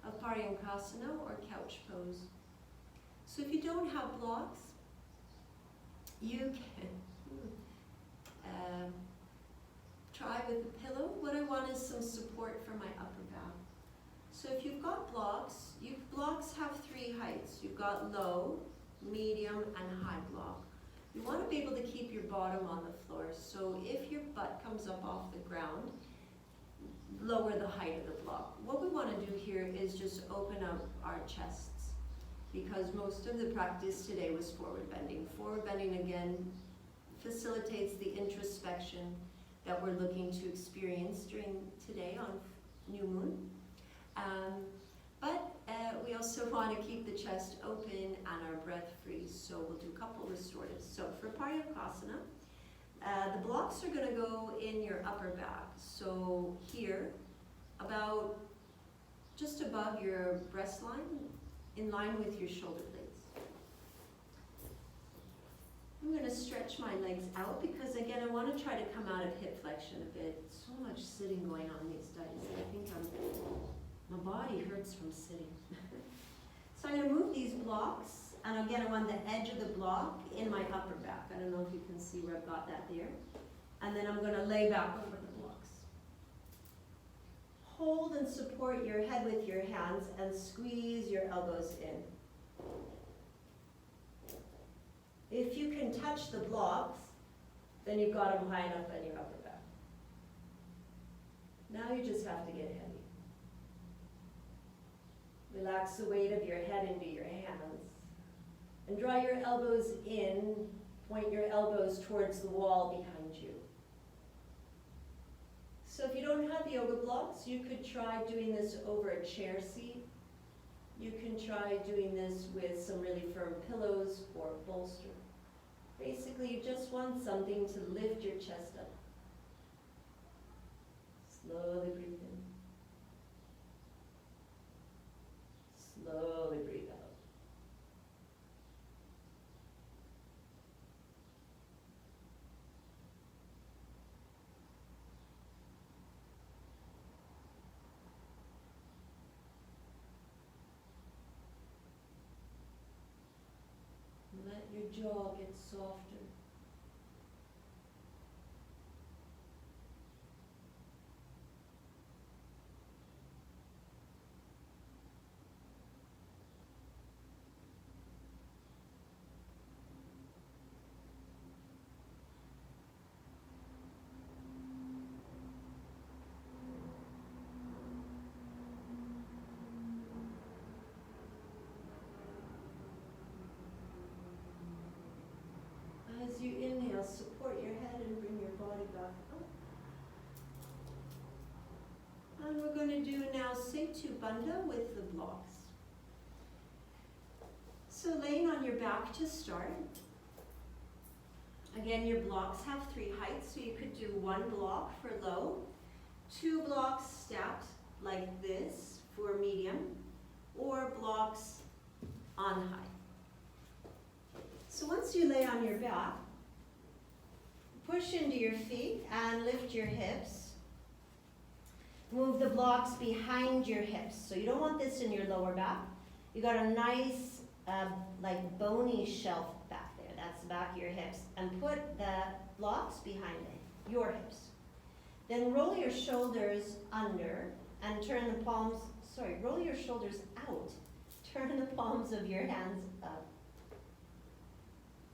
of Paryankasana or couch pose. So if you don't have blocks, you can try with a pillow. What I want is some support for my upper back. So if you've got blocks, blocks have three heights. You've got low, medium, and high block. You want to be able to keep your bottom on the floor. So if your butt comes up off the ground, lower the height of the block. What we want to do here is just open up our chests, because most of the practice today was forward bending. Forward bending, again, facilitates the introspection that we're looking to experience during today on new moon. But we also want to keep the chest open and our breath free, so we'll do a couple restoratives. So for Paryankasana, the blocks are going to go in your upper back. So here, about just above your breast line, in line with your shoulder blades. I'm going to stretch my legs out because, again, I want to try to come out of hip flexion a bit. So much sitting going on these days. I think my body hurts from sitting. So I'm going to move these blocks, and again, I want the edge of the block in my upper back. I don't know if you can see where I've got that there. And then I'm going to lay back over the blocks. Hold and support your head with your hands and squeeze your elbows in. If you can touch the blocks, then you've got them high enough on your upper back. Now you just have to get heavy. Relax the weight of your head into your hands. And draw your elbows in, point your elbows towards the wall behind you. So if you don't have yoga blocks, you could try doing this over a chair seat. You can try doing this with some really firm pillows or a bolster. Basically, you just want something to lift your chest up. Slowly breathe in. Slowly breathe out. Let your jaw get softer. As you inhale, support your head and bring your body back up. And we're going to do now Setu Bandha with the blocks. So laying on your back to start. Again, your blocks have three heights, so you could do one block for low, two blocks stacked like this for medium, or blocks on high. So once you lay on your back, push into your feet and lift your hips. Move the blocks behind your hips. So you don't want this in your lower back. You got a nice, like bony shelf back there. That's the back of your hips. And put the blocks behind your hips. Then roll your shoulders under and turn the palms, roll your shoulders out. Turn the palms of your hands up.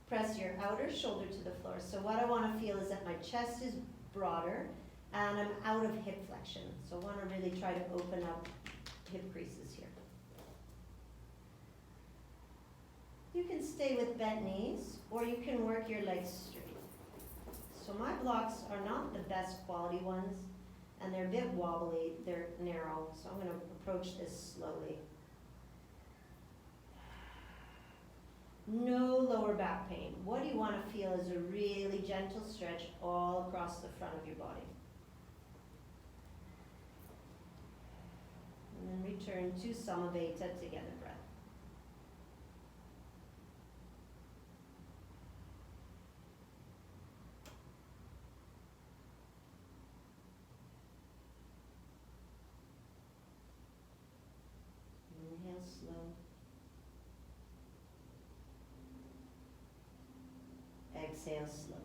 Press your outer shoulder to the floor. So what I want to feel is that my chest is broader and I'm out of hip flexion. So I want to really try to open up hip creases here. You can stay with bent knees or you can work your legs straight. So my blocks are not the best quality ones and they're a bit wobbly, they're narrow. So I'm going to approach this slowly. No lower back pain. What you want to feel is a really gentle stretch all across the front of your body. And then return to Samaveta together breath. exhale slowly.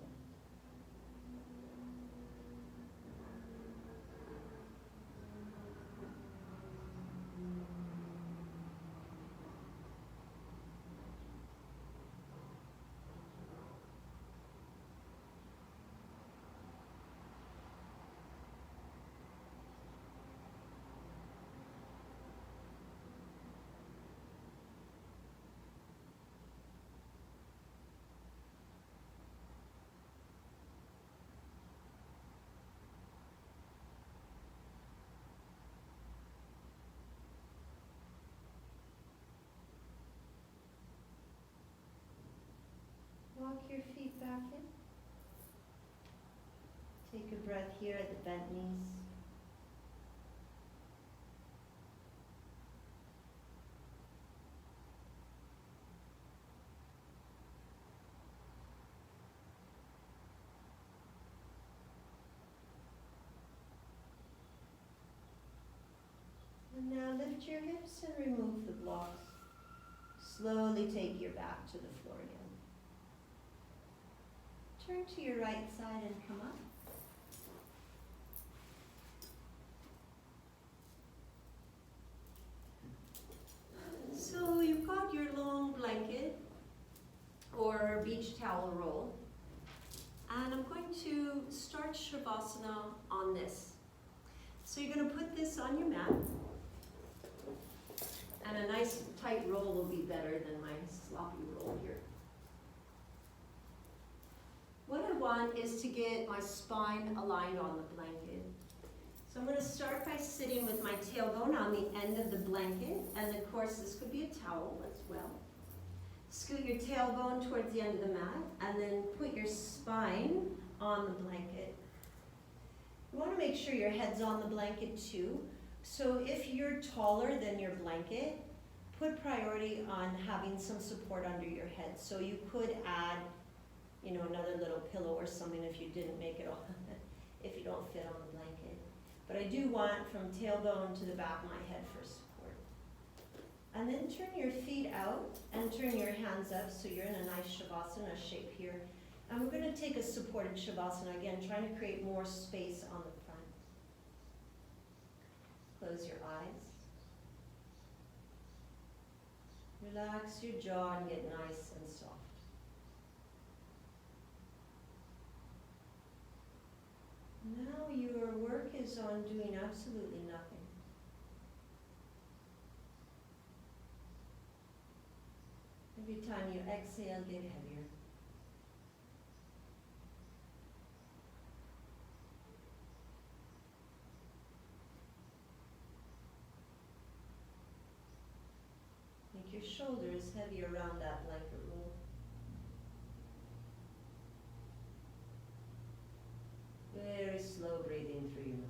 Walk your feet back in. Take a breath here at the bent knees. And now lift your hips and remove the blocks. Slowly take your back to the floor again. Turn to your right side and come up. So you've got your long blanket or beach towel roll. And I'm going to start Shavasana on this. So you're going to put this on your mat. And a nice tight roll will be better than my sloppy roll here. What I want is to get my spine aligned on the blanket. So I'm going to start by sitting with my tailbone on the end of the blanket, and of course this could be a towel as well. Scoot your tailbone towards the end of the mat, and then put your spine on the blanket. You want to make sure your head's on the blanket too. So if you're taller than your blanket, put priority on having some support under your head. So you could add, another little pillow or something if you didn't make it all, if you don't fit on the blanket. But I do want from tailbone to the back of my head for support. And then turn your feet out and turn your hands up so you're in a nice Shavasana shape here. And we're going to take a supported Shavasana again, trying to create more space on the front. Close your eyes. Relax your jaw and get nice and soft. Now your work is on doing absolutely nothing. Every time you exhale, get heavier. Make your shoulders heavy around that blanket roll. Very slow breathing through your nose.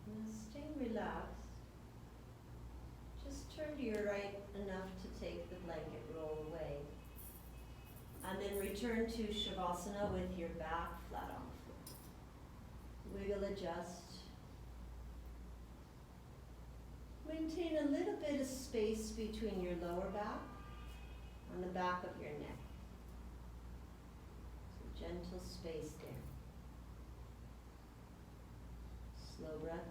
Now stay relaxed. Just turn to your right enough to take the blanket roll away. And then return to Shavasana with your back flat on the floor. Wiggle, adjust. Maintain a little bit of space between your lower back and the back of your neck. So gentle space there. Slow breath out.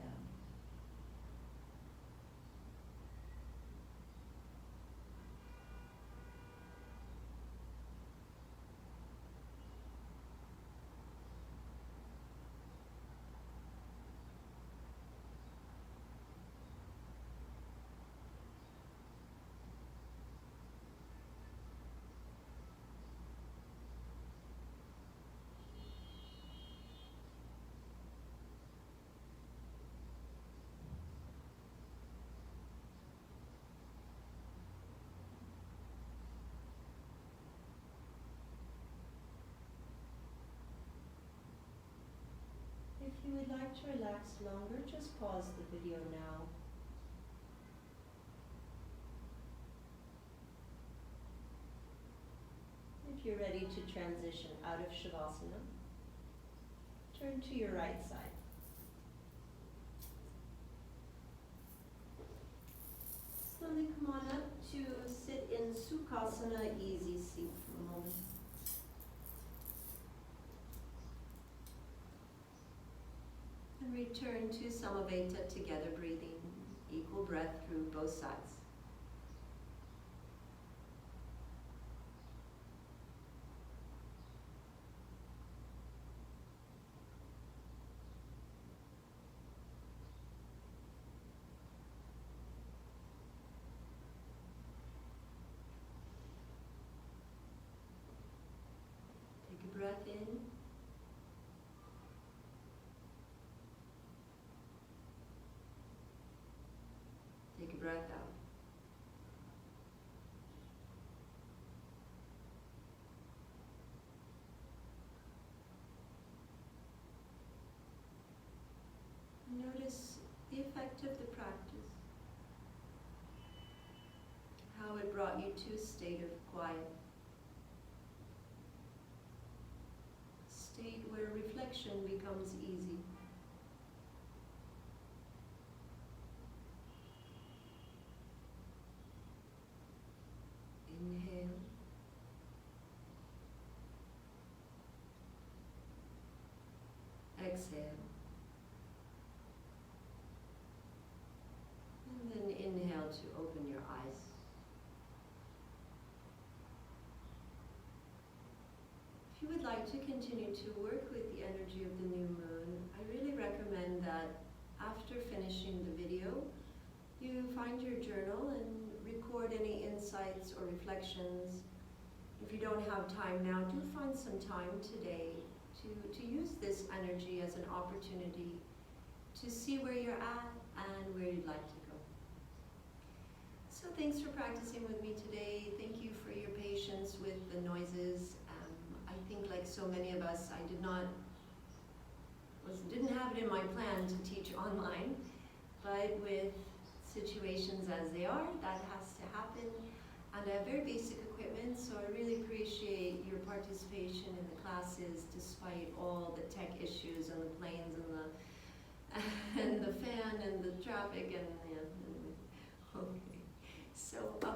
If you would like to relax longer, just pause the video now. If you're ready to transition out of Shavasana, turn to your right side. Slowly come on up to sit in Sukhasana, easy seat for a moment. And return to Samaveta together, breathing equal breath through both sides. Take a breath in. Take a breath out. Notice the effect of the practice, how it brought you to a state of quiet, state where reflection becomes easy. Inhale. Exhale. And then inhale to open your eyes. If you would like to continue to work with the energy of the new moon, I really recommend that after finishing the video, you find your journal and record any insights or reflections. If you don't have time now, do find some time today to use this energy as an opportunity to see where you're at and where you'd like to go. So thanks for practicing with me today. Thank you for your patience with the noises. I think like so many of us, I didn't have it in my plan to teach online, but with situations as they are, that has to happen. And I have very basic equipment, so I really appreciate your participation in the classes despite all the tech issues and the planes and the and the fan and the traffic and okay. So